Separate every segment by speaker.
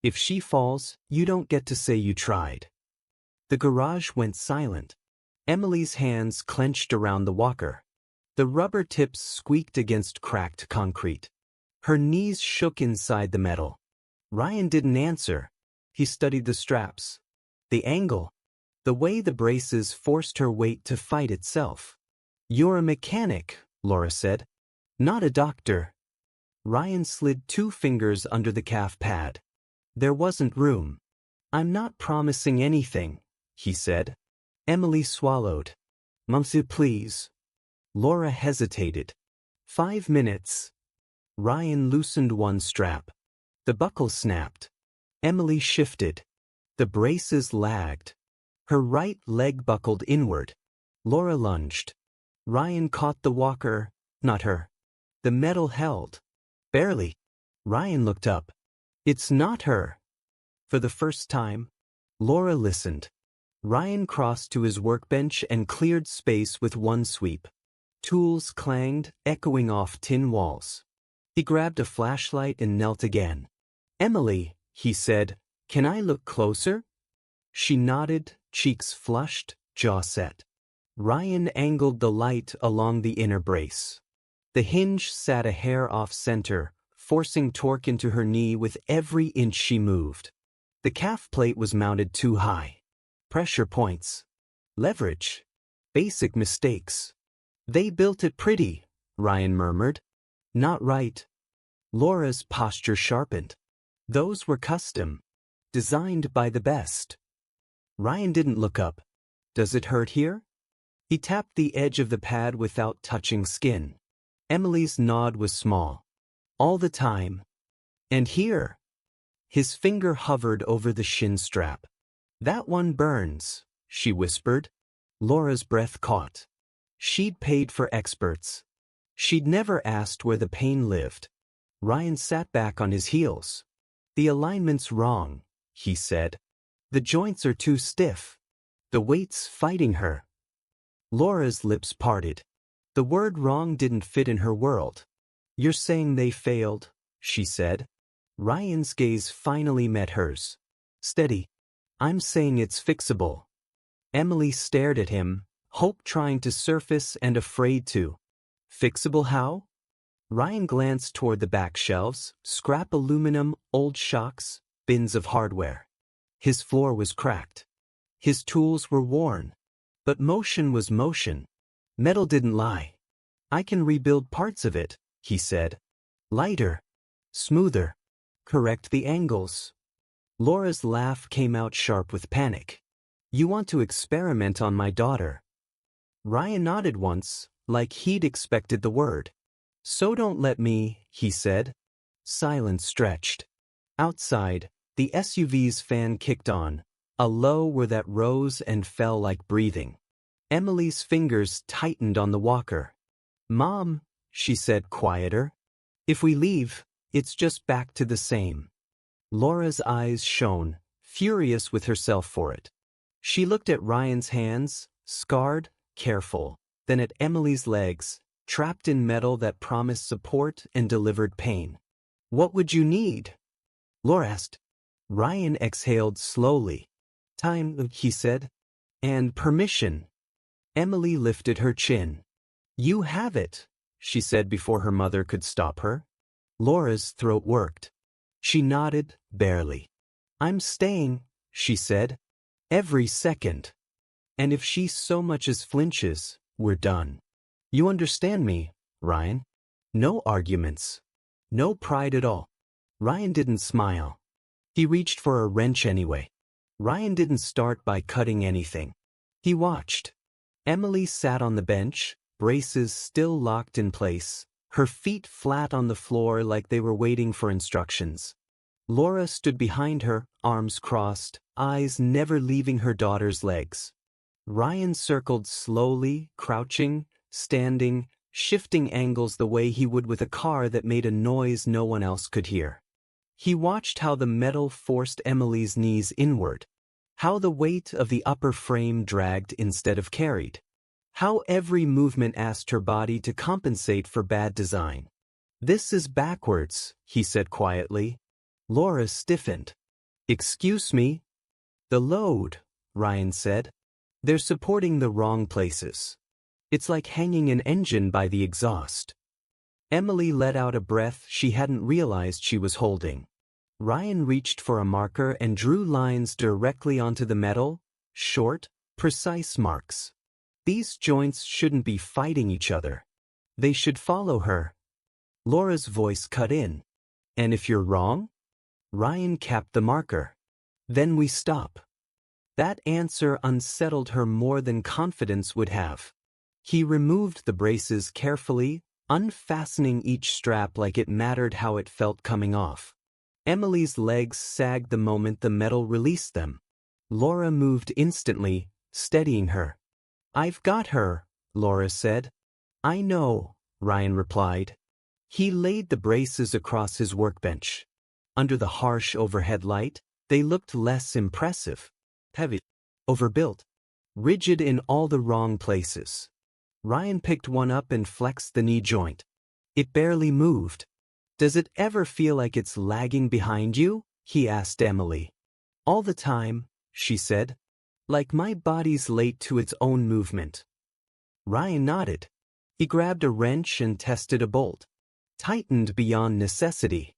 Speaker 1: If she falls, you don't get to say you tried. The garage went silent. Emily's hands clenched around the walker. The rubber tips squeaked against cracked concrete. Her knees shook inside the metal. Ryan didn't answer. He studied the straps. The angle. The way the braces forced her weight to fight itself. "You're a mechanic," Laura said. "Not a doctor." Ryan slid 2 fingers under the calf pad. There wasn't room. "I'm not promising anything," he said. Emily swallowed. "Monsieur, please." Laura hesitated. 5 minutes. Ryan loosened one strap. The buckle snapped. Emily shifted. The braces lagged. Her right leg buckled inward. Laura lunged. Ryan caught the walker, not her. The metal held. Barely. Ryan looked up. "It's not her." For the first time, Laura listened. Ryan crossed to his workbench and cleared space with one sweep. Tools clanged, echoing off tin walls. He grabbed a flashlight and knelt again. "Emily," he said, "can I look closer?" She nodded, cheeks flushed, jaw set. Ryan angled the light along the inner brace. The hinge sat a hair off center, forcing torque into her knee with every inch she moved. The calf plate was mounted too high. Pressure points. Leverage. Basic mistakes. "They built it pretty," Ryan murmured. "Not right." Laura's posture sharpened. "Those were custom. Designed by the best." Ryan didn't look up. "Does it hurt here?" He tapped the edge of the pad without touching skin. Emily's nod was small. "All the time." "And here?" His finger hovered over the shin strap. "That one burns," she whispered. Laura's breath caught. She'd paid for experts. She'd never asked where the pain lived. Ryan sat back on his heels. "The alignment's wrong," he said. "The joints are too stiff. The weight's fighting her." Laura's lips parted. The word wrong didn't fit in her world. "You're saying they failed," she said. Ryan's gaze finally met hers. "Steady. I'm saying it's fixable." Emily stared at him, hope trying to surface and afraid to. "Fixable how?" Ryan glanced toward the back shelves, scrap aluminum, old shocks, bins of hardware. His floor was cracked. His tools were worn. But motion was motion. Metal didn't lie. "I can rebuild parts of it," he said. "Lighter. Smoother. Correct the angles." Laura's laugh came out sharp with panic. "You want to experiment on my daughter." Ryan nodded once, like he'd expected the word. "So don't let me," he said. Silence stretched. Outside, the SUV's fan kicked on, a low where that rose and fell like breathing. Emily's fingers tightened on the walker. "Mom," she said quieter. "If we leave, it's just back to the same." Laura's eyes shone, furious with herself for it. She looked at Ryan's hands, scarred, careful, then at Emily's legs, trapped in metal that promised support and delivered pain. "What would you need?" Laura asked. Ryan exhaled slowly. "Time," he said. "And permission." Emily lifted her chin. "You have it," she said before her mother could stop her. Laura's throat worked. She nodded, barely. "I'm staying," she said. "Every second. And if she so much as flinches, we're done. You understand me, Ryan? No arguments. No pride at all." Ryan didn't smile. He reached for a wrench anyway. Ryan didn't start by cutting anything. He watched. Emily sat on the bench, braces still locked in place, her feet flat on the floor like they were waiting for instructions. Laura stood behind her, arms crossed, eyes never leaving her daughter's legs. Ryan circled slowly, crouching, standing, shifting angles the way he would with a car that made a noise no one else could hear. He watched how the metal forced Emily's knees inward, how the weight of the upper frame dragged instead of carried, how every movement asked her body to compensate for bad design. "This is backwards," he said quietly. Laura stiffened. Excuse me? The load, Ryan said. They're supporting the wrong places. It's like hanging an engine by the exhaust. Emily let out a breath she hadn't realized she was holding. Ryan reached for a marker and drew lines directly onto the metal, short, precise marks. These joints shouldn't be fighting each other. They should follow her. Laura's voice cut in. And if you're wrong? Ryan capped the marker. Then we stop. That answer unsettled her more than confidence would have. He removed the braces carefully, unfastening each strap like it mattered how it felt coming off. Emily's legs sagged the moment the metal released them. Laura moved instantly, steadying her. I've got her, Laura said. I know, Ryan replied. He laid the braces across his workbench. Under the harsh overhead light, they looked less impressive. Heavy, overbuilt, rigid in all the wrong places. Ryan picked one up and flexed the knee joint. It barely moved. Does it ever feel like it's lagging behind you? He asked Emily. All the time, she said. Like my body's late to its own movement. Ryan nodded. He grabbed a wrench and tested a bolt. Tightened beyond necessity.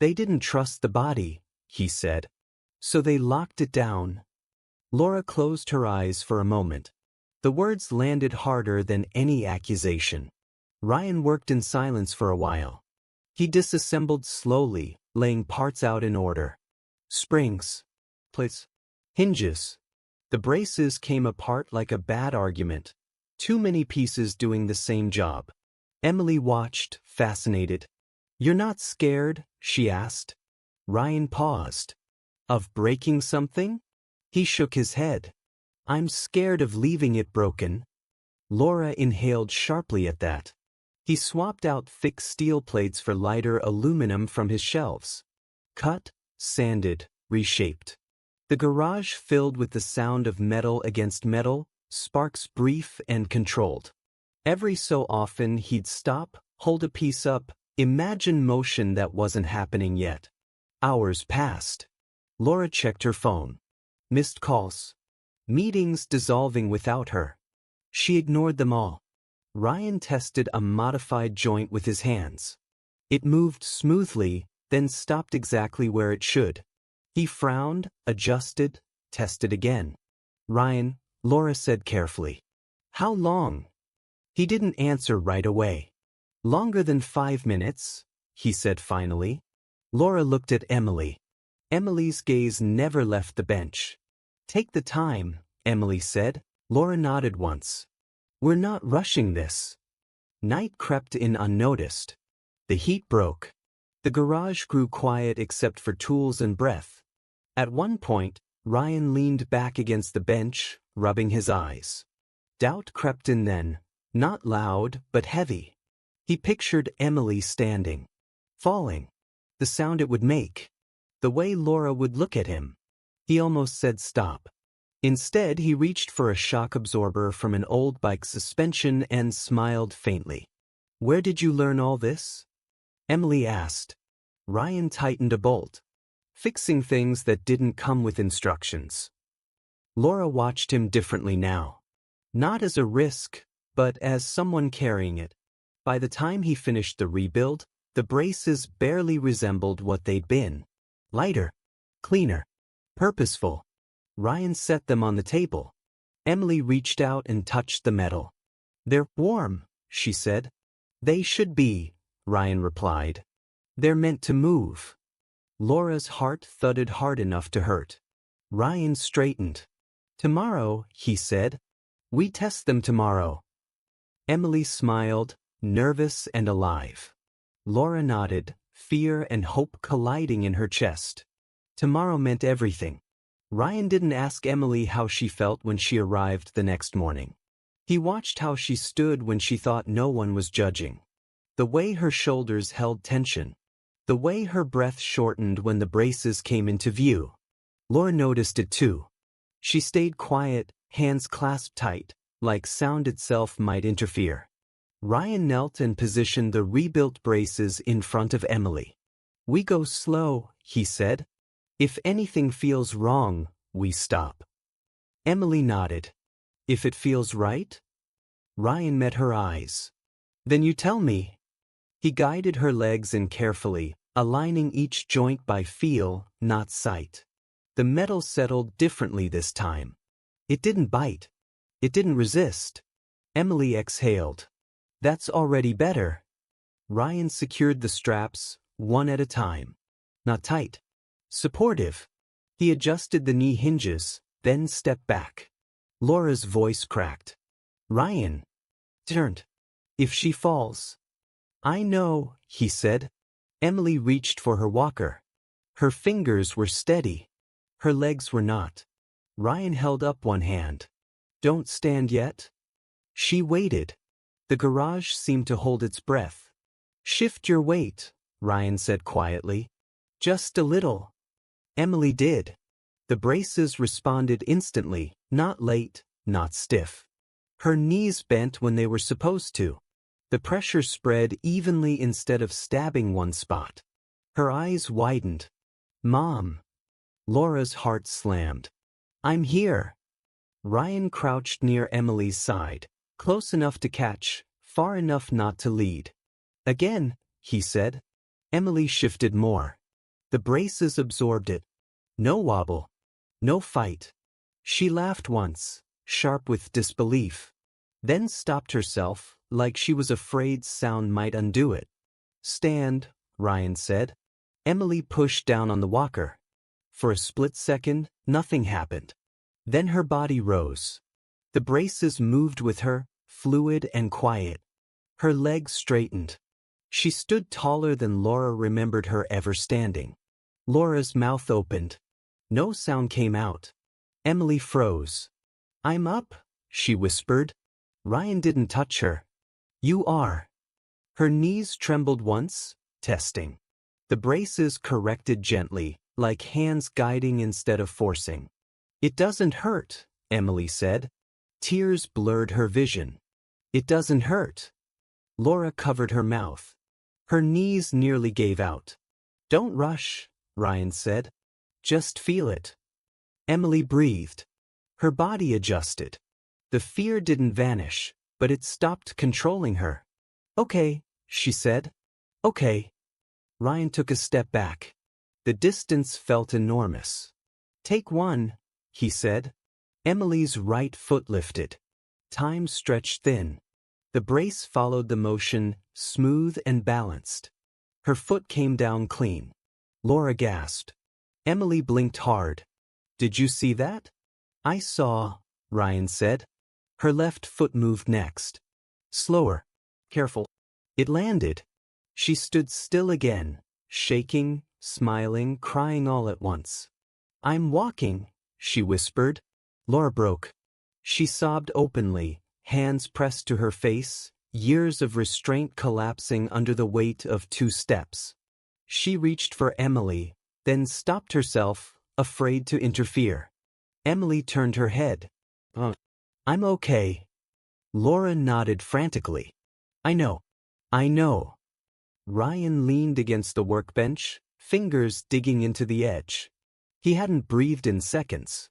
Speaker 1: They didn't trust the body, he said. So they locked it down. Laura closed her eyes for a moment. The words landed harder than any accusation. Ryan worked in silence for a while. He disassembled slowly, laying parts out in order. Springs, plates, hinges. The braces came apart like a bad argument. Too many pieces doing the same job. Emily watched, fascinated. You're not scared? She asked. Ryan paused. Of breaking something? He shook his head. I'm scared of leaving it broken. Laura inhaled sharply at that. He swapped out thick steel plates for lighter aluminum from his shelves. Cut, sanded, reshaped. The garage filled with the sound of metal against metal, sparks brief and controlled. Every so often he'd stop, hold a piece up, imagine motion that wasn't happening yet. Hours passed. Laura checked her phone. Missed calls. Meetings dissolving without her. She ignored them all. Ryan tested a modified joint with his hands. It moved smoothly, then stopped exactly where it should. He frowned, adjusted, tested again. Ryan, Laura said carefully. How long? He didn't answer right away. Longer than 5 minutes, he said finally. Laura looked at Emily. Emily's gaze never left the bench. Take the time, Emily said. Laura nodded once. We're not rushing this. Night crept in unnoticed. The heat broke. The garage grew quiet except for tools and breath. At one point, Ryan leaned back against the bench, rubbing his eyes. Doubt crept in then, not loud but heavy. He pictured Emily standing, falling, the sound it would make, the way Laura would look at him. He almost said stop. Instead, he reached for a shock absorber from an old bike suspension and smiled faintly. Where did you learn all this? Emily asked. Ryan tightened a bolt, fixing things that didn't come with instructions. Laura watched him differently now. Not as a risk, but as someone carrying it. By the time he finished the rebuild, the braces barely resembled what they'd been. Lighter, cleaner, purposeful. Ryan set them on the table. Emily reached out and touched the metal. They're warm, she said. They should be, Ryan replied. They're meant to move. Laura's heart thudded hard enough to hurt. Ryan straightened. Tomorrow, he said. We test them tomorrow. Emily smiled, nervous and alive. Laura nodded, fear and hope colliding in her chest. Tomorrow meant everything. Ryan didn't ask Emily how she felt when she arrived the next morning. He watched how she stood when she thought no one was judging. The way her shoulders held tension. The way her breath shortened when the braces came into view. Laura noticed it too. She stayed quiet, hands clasped tight, like sound itself might interfere. Ryan knelt and positioned the rebuilt braces in front of Emily. We go slow, he said. If anything feels wrong, we stop. Emily nodded. If it feels right? Ryan met her eyes. Then you tell me. He guided her legs in carefully, aligning each joint by feel, not sight. The metal settled differently this time. It didn't bite. It didn't resist. Emily exhaled. That's already better. Ryan secured the straps, one at a time. Not tight. Supportive. He adjusted the knee hinges, then stepped back. Laura's voice cracked. Ryan. Turned. If she falls. I know, he said. Emily reached for her walker. Her fingers were steady. Her legs were not. Ryan held up one hand. Don't stand yet. She waited. The garage seemed to hold its breath. Shift your weight, Ryan said quietly. Just a little. Emily did. The braces responded instantly, not late, not stiff. Her knees bent when they were supposed to. The pressure spread evenly instead of stabbing one spot. Her eyes widened. Mom. Laura's heart slammed. I'm here. Ryan crouched near Emily's side, close enough to catch, far enough not to lead. Again, he said. Emily shifted more. The braces absorbed it. No wobble. No fight. She laughed once, sharp with disbelief. Then stopped herself, like she was afraid sound might undo it. Stand, Ryan said. Emily pushed down on the walker. For a split second, nothing happened. Then her body rose. The braces moved with her, fluid and quiet. Her legs straightened. She stood taller than Laura remembered her ever standing. Laura's mouth opened. No sound came out. Emily froze. I'm up, she whispered. Ryan didn't touch her. You are. Her knees trembled once, testing. The braces corrected gently, like hands guiding instead of forcing. It doesn't hurt, Emily said. Tears blurred her vision. It doesn't hurt. Laura covered her mouth. Her knees nearly gave out. Don't rush, Ryan said. Just feel it. Emily breathed. Her body adjusted. The fear didn't vanish, but it stopped controlling her. Okay, she said. Okay. Ryan took a step back. The distance felt enormous. Take one, he said. Emily's right foot lifted. Time stretched thin. The brace followed the motion, smooth and balanced. Her foot came down clean. Laura gasped. Emily blinked hard. Did you see that? I saw, Ryan said. Her left foot moved next. Slower. Careful. It landed. She stood still again, shaking, smiling, crying all at once. I'm walking, she whispered. Laura broke. She sobbed openly, hands pressed to her face, years of restraint collapsing under the weight of 2 steps. She reached for Emily, then stopped herself, afraid to interfere. Emily turned her head. I'm okay. Laura nodded frantically. I know. I know. Ryan leaned against the workbench, fingers digging into the edge. He hadn't breathed in seconds.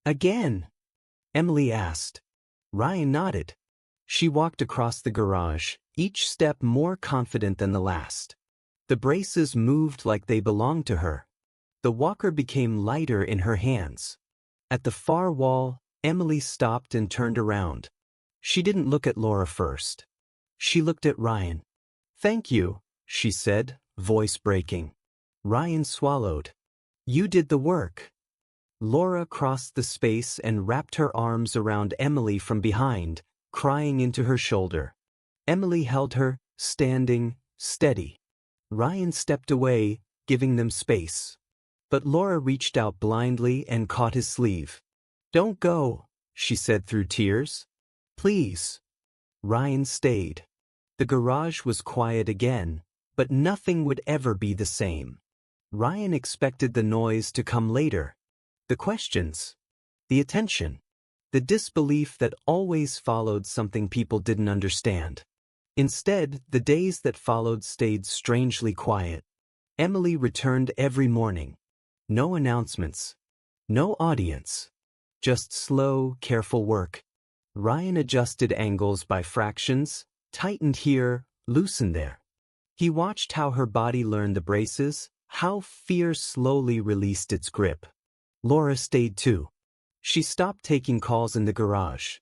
Speaker 1: Again? Emily asked. Ryan nodded. She walked across the garage, each step more confident than the last. The braces moved like they belonged to her. The walker became lighter in her hands. At the far wall, Emily stopped and turned around. She didn't look at Laura first. She looked at Ryan. Thank you, she said, voice breaking. Ryan swallowed. You did the work. Laura crossed the space and wrapped her arms around Emily from behind, crying into her shoulder. Emily held her, standing, steady. Ryan stepped away, giving them space. But Laura reached out blindly and caught his sleeve. Don't go, she said through tears. Please. Ryan stayed. The garage was quiet again, but nothing would ever be the same. Ryan expected the noise to come later. The questions. The attention. The disbelief that always followed something people didn't understand. Instead, the days that followed stayed strangely quiet. Emily returned every morning. No announcements. No audience. Just slow, careful work. Ryan adjusted angles by fractions, tightened here, loosened there. He watched how her body learned the braces, how fear slowly released its grip. Laura stayed too. She stopped taking calls in the garage.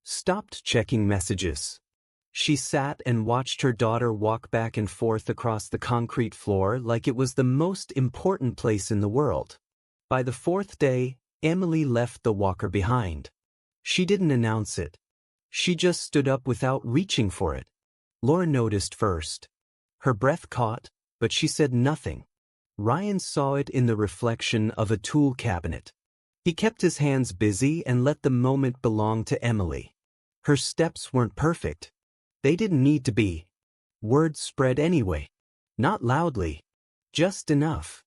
Speaker 1: Stopped checking messages. She sat and watched her daughter walk back and forth across the concrete floor like it was the most important place in the world. By the fourth day, Emily left the walker behind. She didn't announce it. She just stood up without reaching for it. Laura noticed first. Her breath caught, but she said nothing. Ryan saw it in the reflection of a tool cabinet. He kept his hands busy and let the moment belong to Emily. Her steps weren't perfect. They didn't need to be. Word spread anyway. Not loudly. Just enough.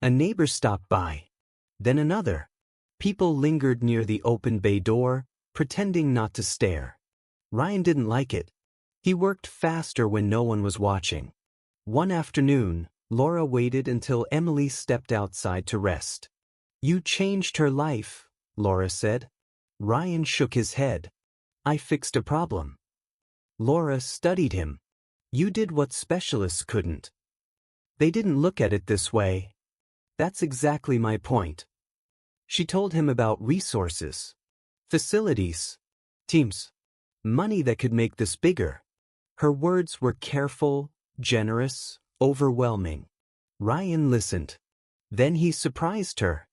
Speaker 1: A neighbor stopped by. Then another. People lingered near the open bay door, pretending not to stare. Ryan didn't like it. He worked faster when no one was watching. One afternoon, Laura waited until Emily stepped outside to rest. "You changed her life," Laura said. Ryan shook his head. "I fixed a problem." Laura studied him. "You did what specialists couldn't." "They didn't look at it this way." "That's exactly my point." She told him about resources, facilities, teams, money that could make this bigger. Her words were careful, generous, overwhelming. Ryan listened. Then he surprised her.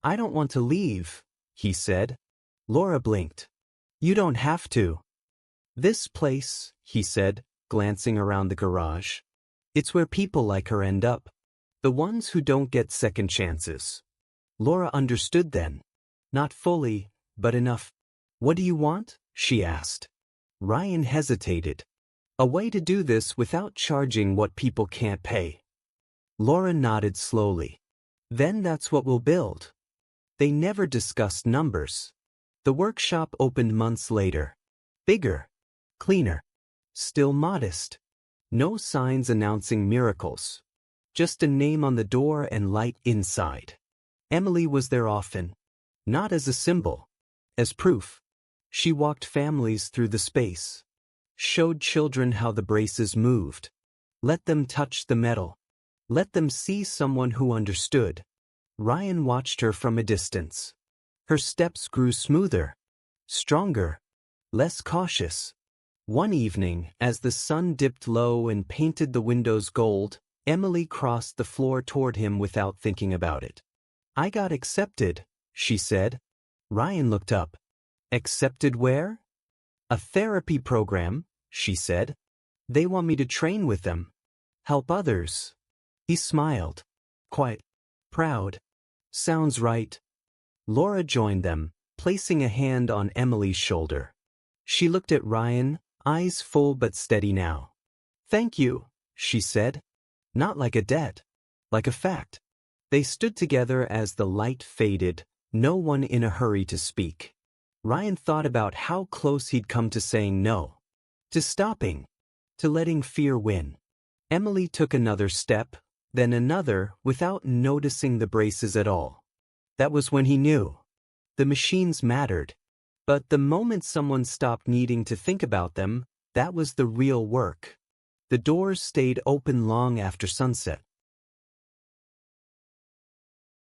Speaker 1: "I don't want to leave," he said. Laura blinked. "You don't have to." "This place," he said, glancing around the garage. "It's where people like her end up. The ones who don't get second chances." Laura understood then. Not fully, but enough. "What do you want?" she asked. Ryan hesitated. "A way to do this without charging what people can't pay." Laura nodded slowly. "Then that's what we'll build." They never discussed numbers. The workshop opened months later. Bigger. Cleaner. Still modest. No signs announcing miracles. Just a name on the door and light inside. Emily was there often. Not as a symbol. As proof. She walked families through the space. Showed children how the braces moved. Let them touch the metal. Let them see someone who understood. Ryan watched her from a distance. Her steps grew smoother. Stronger. Less cautious. One evening, as the sun dipped low and painted the windows gold, Emily crossed the floor toward him without thinking about it. "I got accepted," she said. Ryan looked up. "Accepted where?" "A therapy program," she said. "They want me to train with them. Help others." He smiled. Quite proud. "Sounds right." Laura joined them, placing a hand on Emily's shoulder. She looked at Ryan, eyes full but steady now. "Thank you," she said. Not like a debt. Like a fact. They stood together as the light faded, no one in a hurry to speak. Ryan thought about how close he'd come to saying no. To stopping. To letting fear win. Emily took another step, then another, without noticing the braces at all. That was when he knew. The machines mattered. But the moment someone stopped needing to think about them, that was the real work. The doors stayed open long after sunset.